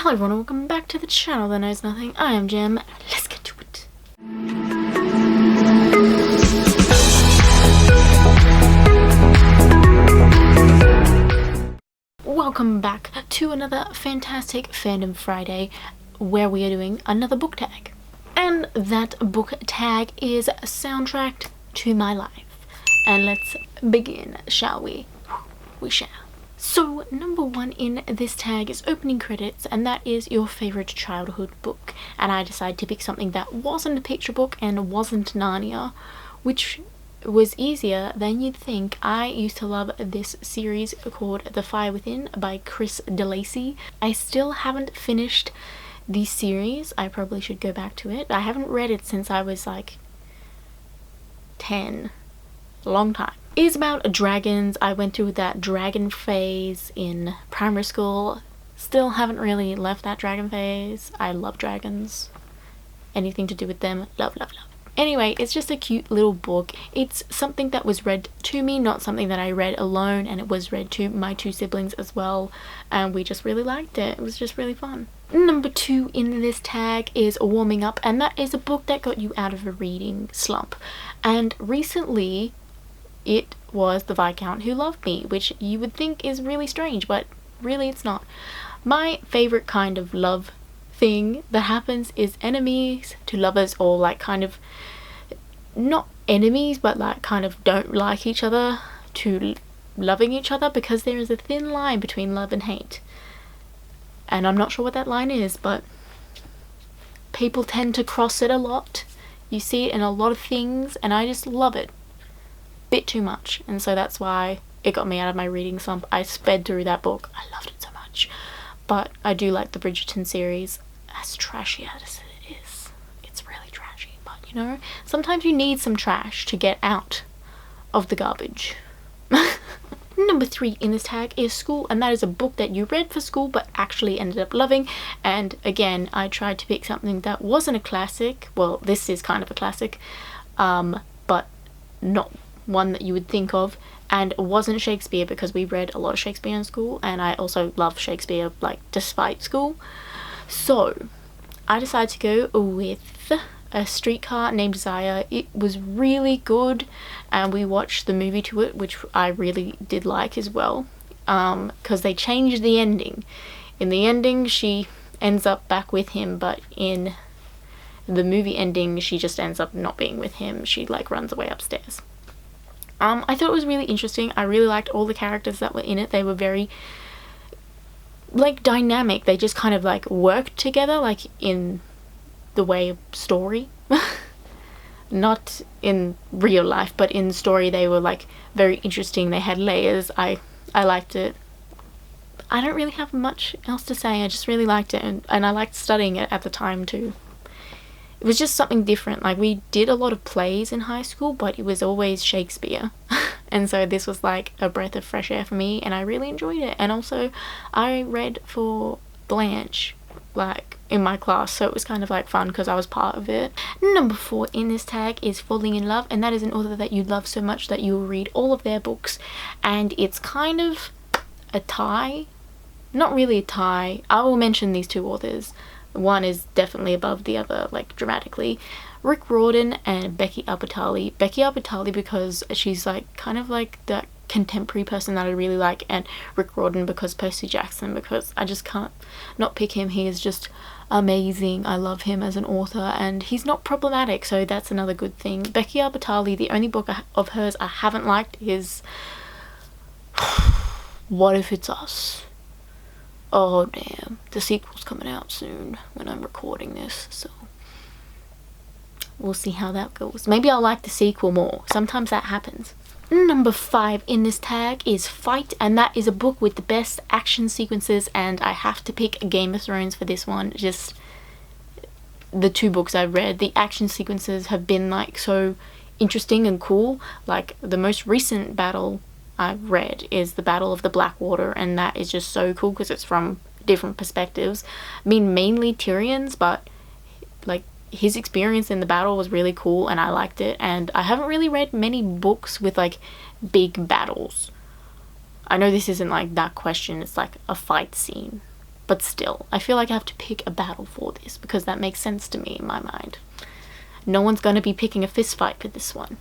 Hello everyone, and welcome back to the channel that knows nothing. I am Jem. Let's get to it. Welcome back to another fantastic Fandom Friday where we are doing another book tag. And that book tag is Soundtrack to My Life. And let's begin, shall we? We shall. So, number one in this tag is opening credits, and that is your favorite childhood book. And I decided to pick something that wasn't a picture book and wasn't Narnia, which was easier than you'd think. I used to love this series called The Fire Within by Chris DeLacy. I still haven't finished the series. I probably should go back to it. I haven't read it since I was like 10. A long time. It is about dragons. I went through that dragon phase in primary school. Still haven't really left that dragon phase. I love dragons. Anything to do with them, love, love, love. Anyway, it's just a cute little book. It's something that was read to me, not something that I read alone, and it was read to my two siblings as well, and we just really liked it. It was just really fun. Number two in this tag is Warming Up, and that is a book that got you out of a reading slump. And recently, it was The Viscount Who Loved Me, which you would think is really strange, but really it's not. My favorite kind of love thing that happens is enemies to lovers, or like kind of not enemies but like kind of don't like each other to loving each other, because there is a thin line between love and hate, and I'm not sure what that line is, but people tend to cross it a lot. You see it in a lot of things, and I just love it. Bit too much, and so that's why it got me out of my reading slump. I sped through that book. I loved it so much. But I do like the Bridgerton series, as trashy as it is. It's really trashy, but you know, sometimes you need some trash to get out of the garbage. Number three in this tag is School, and that is a book that you read for school but actually ended up loving. And again, I tried to pick something that wasn't a classic. Well, this is kind of a classic, but not one that you would think of, and wasn't Shakespeare, because we read a lot of Shakespeare in school, and I also love Shakespeare like despite school. So I decided to go with A Streetcar Named Desire. It was really good, and we watched the movie to it, which I really did like as well, because they changed the ending. In the ending she ends up back with him, but in the movie ending she just ends up not being with him. She like runs away upstairs. I thought it was really interesting. I really liked all the characters that were in it. They were very like dynamic. They just kind of like worked together, like in the way of story. Not in real life, but in story they were like very interesting. They had layers. I liked it. I don't really have much else to say. I just really liked it, and I liked studying it at the time too. It was just something different. Like, we did a lot of plays in high school, but it was always Shakespeare. And so this was like a breath of fresh air for me, and I really enjoyed it. And also I read for Blanche like in my class, so it was kind of like fun because I was part of it. Number four in this tag is Falling in Love, and that is an author that you love so much that you will read all of their books, and it's kind of a tie. Not really a tie. I will mention these two authors. One is definitely above the other, like dramatically. Rick Riordan and Becky Albertalli. Becky Albertalli because she's like kind of like that contemporary person that I really like, and Rick Riordan because Percy Jackson, because I just can't not pick him. He is just amazing. I love him as an author, and he's not problematic, so that's another good thing. Becky Albertalli, the only book of hers I haven't liked is What If It's Us? Oh damn, the sequel's coming out soon when I'm recording this, so we'll see how that goes. Maybe I'll like the sequel more. Sometimes that happens. Number five in this tag is Fight, and that is a book with the best action sequences, and I have to pick Game of Thrones for this one. Just the two books I've read, the action sequences have been like so interesting and cool. Like the most recent battle I've read is the Battle of the Blackwater, and that is just so cool because it's from different perspectives. I mean, mainly Tyrion's, but like his experience in the battle was really cool, and I liked it. And I haven't really read many books with like big battles. I know this isn't like that question, it's like a fight scene. But still, I feel like I have to pick a battle for this because that makes sense to me in my mind. No one's going to be picking a fist fight for this one.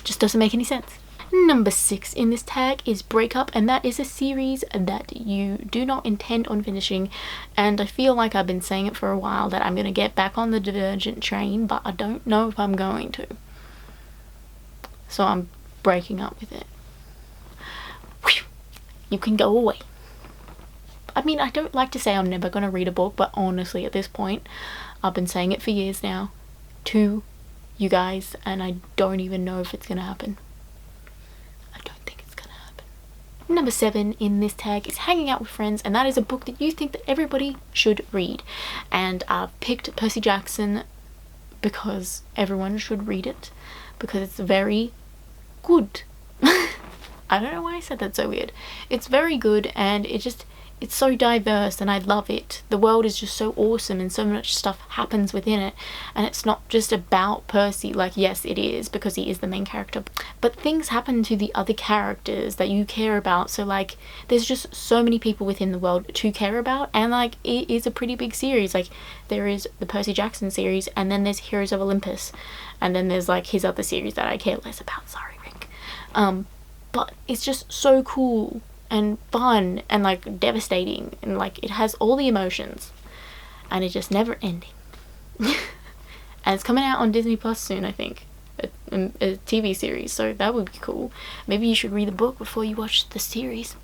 Just doesn't make any sense. Number 6 in this tag is Breakup, and that is a series that you do not intend on finishing, and I feel like I've been saying it for a while that I'm going to get back on the Divergent train, but I don't know if I'm going to. So I'm breaking up with it. Whew. You can go away. I mean, I don't like to say I'm never going to read a book, but honestly at this point, I've been saying it for years now to you guys, and I don't even know if it's going to happen. Number 7 in this tag is Hanging Out with Friends, and that is a book that you think that everybody should read. And I've picked Percy Jackson because everyone should read it, because it's very good. I don't know why I said that so weird. It's very good, and it's so diverse, and I love it. The world is just so awesome, and so much stuff happens within it, and it's not just about Percy. Like, yes, it is, because he is the main character, but things happen to the other characters that you care about. So like, there's just so many people within the world to care about, and like, it is a pretty big series. Like, there is the Percy Jackson series, and then there's Heroes of Olympus, and then there's like his other series that I care less about. Sorry, Rick. But it's just so cool and fun and like devastating, and like it has all the emotions, and it's just never ending. And it's coming out on Disney Plus soon, I think, a TV series, so that would be cool. Maybe you should read the book before you watch the series.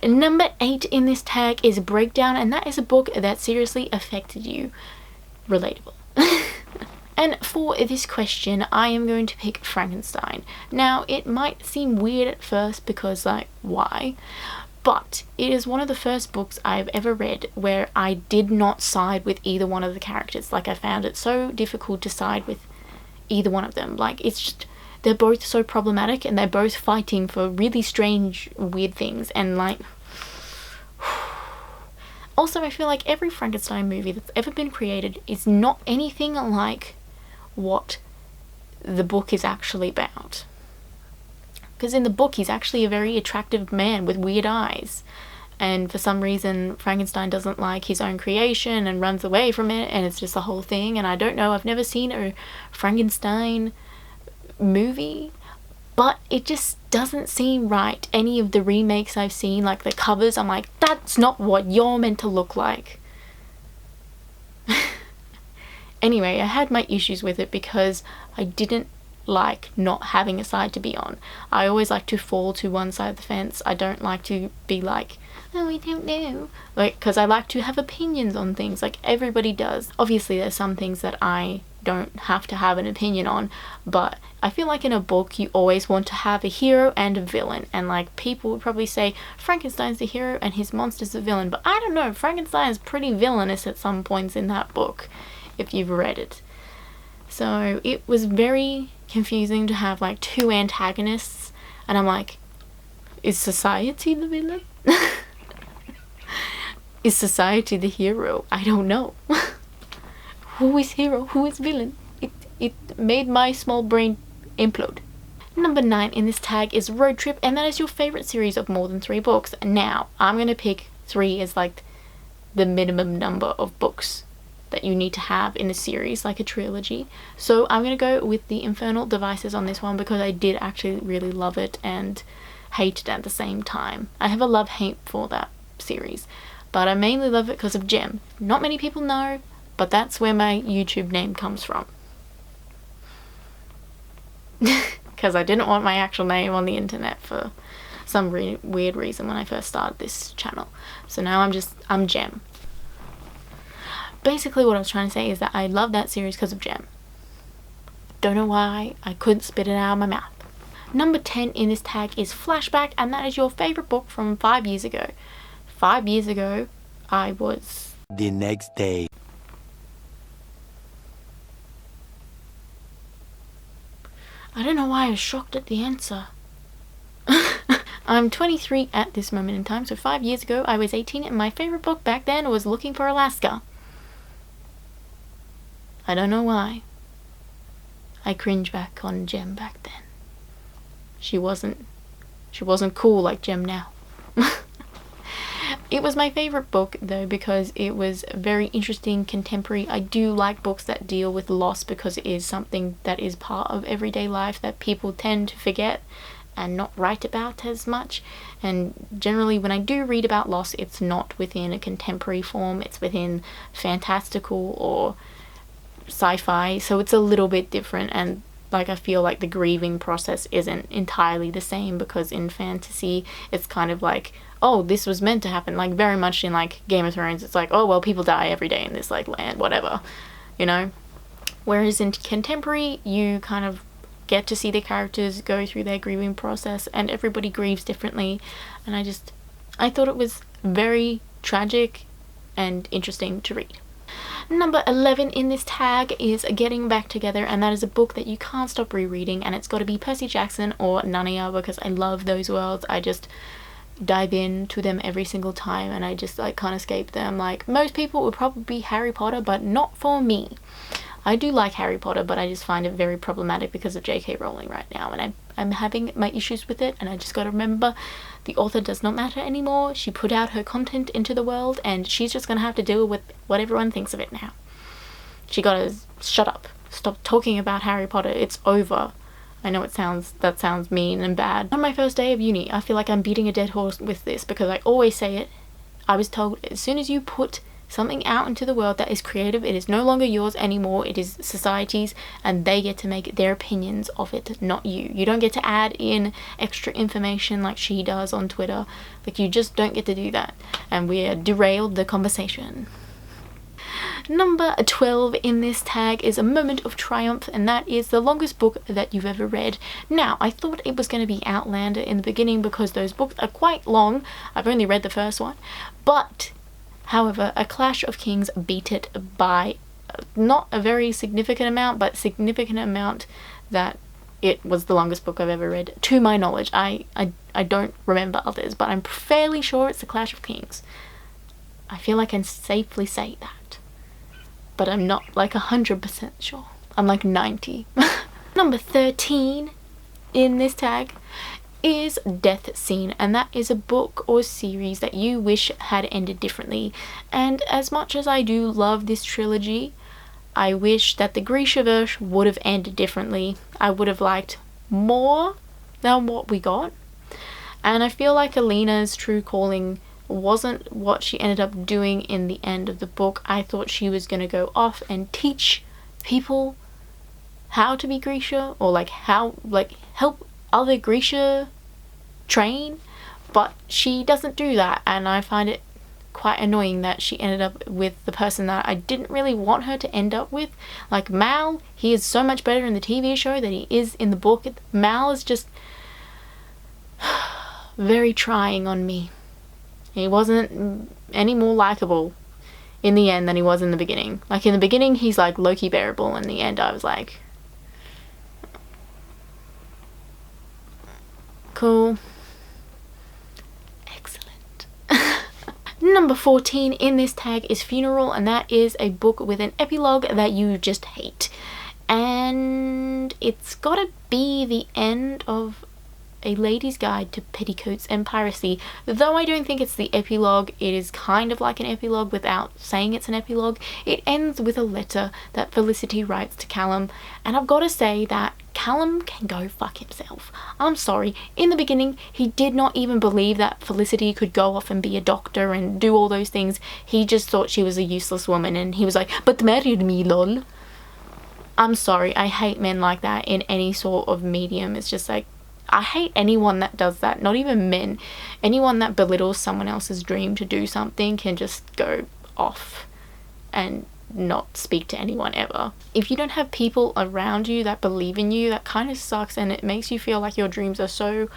Number 8 in this tag is Breakdown, and that is a book that seriously affected you. Relatable. And for this question, I am going to pick Frankenstein. Now, it might seem weird at first because, like, why? But it is one of the first books I've ever read where I did not side with either one of the characters. Like, I found it so difficult to side with either one of them. Like, it's just, they're both so problematic, and they're both fighting for really strange, weird things. And, like, also, I feel like every Frankenstein movie that's ever been created is not anything like what the book is actually about. Because in the book, he's actually a very attractive man with weird eyes, and for some reason Frankenstein doesn't like his own creation and runs away from it, and it's just a whole thing. And I don't know, I've never seen a Frankenstein movie, but it just doesn't seem right. Any of the remakes I've seen, like the covers, I'm like, that's not what you're meant to look like. Anyway, I had my issues with it because I didn't like not having a side to be on. I always like to fall to one side of the fence. I don't like to be like, oh, I don't know. Like, because I like to have opinions on things, like everybody does. Obviously, there's some things that I don't have to have an opinion on, but I feel like in a book, you always want to have a hero and a villain. And like, people would probably say Frankenstein's the hero and his monster's the villain, but I don't know, Frankenstein is pretty villainous at some points in that book, if you've read it. So it was very confusing to have like two antagonists, and I'm like, is society the villain? Is society the hero? I don't know. Who is hero? Who is villain? It made my small brain implode. Number 9 in this tag is Road Trip, and that is your favorite series of more than 3 books. Now, I'm going to pick 3 as like the minimum number of books that you need to have in a series, like a trilogy. So I'm going to go with the Infernal Devices on this one because I did actually really love it and hate it at the same time. I have a love-hate for that series, but I mainly love it because of Gem. Not many people know, but that's where my YouTube name comes from. Because I didn't want my actual name on the internet for some weird reason when I first started this channel. So now I'm Gem. Basically what I was trying to say is that I love that series because of Gem. Don't know why, I couldn't spit it out of my mouth. Number 10 in this tag is Flashback, and that is your favourite book from 5 years ago. 5 years ago, I was... The next day. I don't know why I was shocked at the answer. I'm 23 at this moment in time, so 5 years ago I was 18, and my favourite book back then was Looking for Alaska. I don't know why. I cringe back on Gem back then. She wasn't cool like Gem now. It was my favorite book though because it was very interesting, contemporary. I do like books that deal with loss because it is something that is part of everyday life that people tend to forget and not write about as much. And generally when I do read about loss, it's not within a contemporary form, it's within fantastical or sci-fi, so it's a little bit different. And like, I feel like the grieving process isn't entirely the same, because in fantasy it's kind of like, oh, this was meant to happen, like very much in like Game of Thrones, it's like, oh well, people die every day in this like land, whatever, you know. Whereas in contemporary, you kind of get to see the characters go through their grieving process, and everybody grieves differently. And I thought it was very tragic and interesting to read. Number 11 in this tag is Getting Back Together, and that is a book that you can't stop rereading, and it's got to be Percy Jackson or Narnia, because I love those worlds. I just dive into them every single time, and I just like can't escape them. Like, most people would probably be Harry Potter, but not for me. I do like Harry Potter, but I just find it very problematic because of J.K. Rowling right now, and I'm having my issues with it. And I just got to remember, the author does not matter anymore. She put out her content into the world, and she's just gonna have to deal with what everyone thinks of it now. She gotta shut up, stop talking about Harry Potter, it's over. I know that sounds mean and bad. On my first day of uni, I feel like I'm beating a dead horse with this, because I always say it. I was told, as soon as you put something out into the world that is creative, it is no longer yours anymore, it is society's, and they get to make their opinions of it, not you. You don't get to add in extra information like she does on Twitter. Like, you just don't get to do that, and we derailed the conversation. Number 12 in this tag is A Moment of Triumph, and that is the longest book that you've ever read. Now, I thought it was going to be Outlander in the beginning because those books are quite long. I've only read the first one, but however, A Clash of Kings beat it by not a very significant amount, but significant amount that it was the longest book I've ever read, to my knowledge. I don't remember others, but I'm fairly sure it's A Clash of Kings. I feel like I can safely say that, but I'm not like 100% sure. I'm like 90. Number 13 in this tag is Death Scene, and that is a book or series that you wish had ended differently. And as much as I do love this trilogy, I wish that the Grishaverse would have ended differently. I would have liked more than what we got, and I feel like Alina's true calling wasn't what she ended up doing in the end of the book. I thought she was going to go off and teach people how to be Grisha, or like how, like, help other Grisha train, but she doesn't do that, and I find it quite annoying that she ended up with the person that I didn't really want her to end up with. Like Mal, he is so much better in the TV show than he is in the book. Mal is just very trying on me. He wasn't any more likable in the end than he was in the beginning. Like, in the beginning he's like low-key bearable, in the end I was like, cool. Excellent. Number 14 in this tag is Funeral, and that is a book with an epilogue that you just hate. And it's gotta be the end of A Lady's Guide to Petticoats and Piracy. Though I don't think it's the epilogue, it is kind of like an epilogue without saying it's an epilogue. It ends with a letter that Felicity writes to Callum, and I've got to say that Callum can go fuck himself. I'm sorry. In the beginning, he did not even believe that Felicity could go off and be a doctor and do all those things. He just thought she was a useless woman, and he was like, but married me, lol. I'm sorry. I hate men like that in any sort of medium. It's just like, I hate anyone that does that, not even men. Anyone that belittles someone else's dream to do something can just go off and not speak to anyone ever. If you don't have people around you that believe in you, that kind of sucks, and it makes you feel like your dreams are so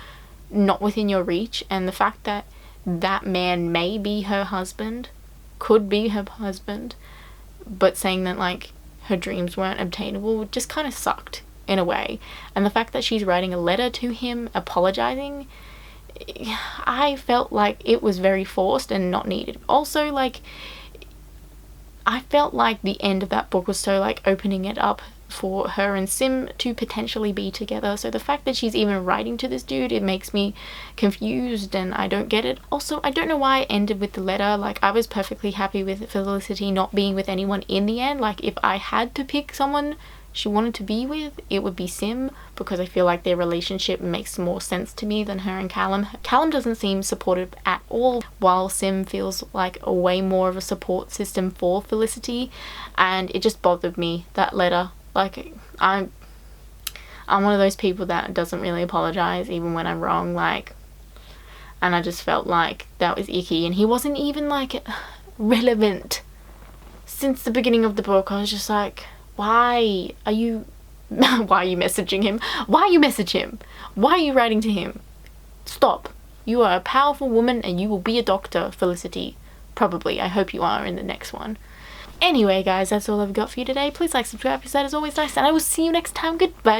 not within your reach. And the fact that that man may be her husband, could be her husband, but saying that like her dreams weren't obtainable just kind of sucked in a way. And the fact that she's writing a letter to him apologizing, I felt like it was very forced and not needed. Also, like, I felt like the end of that book was so like opening it up for her and Sim to potentially be together. So the fact that she's even writing to this dude, it makes me confused and I don't get it. Also, I don't know why it ended with the letter. Like, I was perfectly happy with Felicity not being with anyone in the end. Like, if I had to pick someone she wanted to be with, it would be Sim, because I feel like their relationship makes more sense to me than her and Callum. Callum doesn't seem supportive at all, while Sim feels like a way more of a support system for Felicity, and it just bothered me, that letter. Like, I'm one of those people that doesn't really apologize even when I'm wrong, like, and I just felt like that was icky, and he wasn't even like relevant since the beginning of the book. I was just like, why are you why are you messaging him? Why you message him? Why are you writing to him? Stop. You are a powerful woman and you will be a doctor, Felicity. Probably. I hope you are in the next one. Anyway, guys, that's all I've got for you today. Please like, subscribe, because that is always nice, and I will see you next time. Goodbye.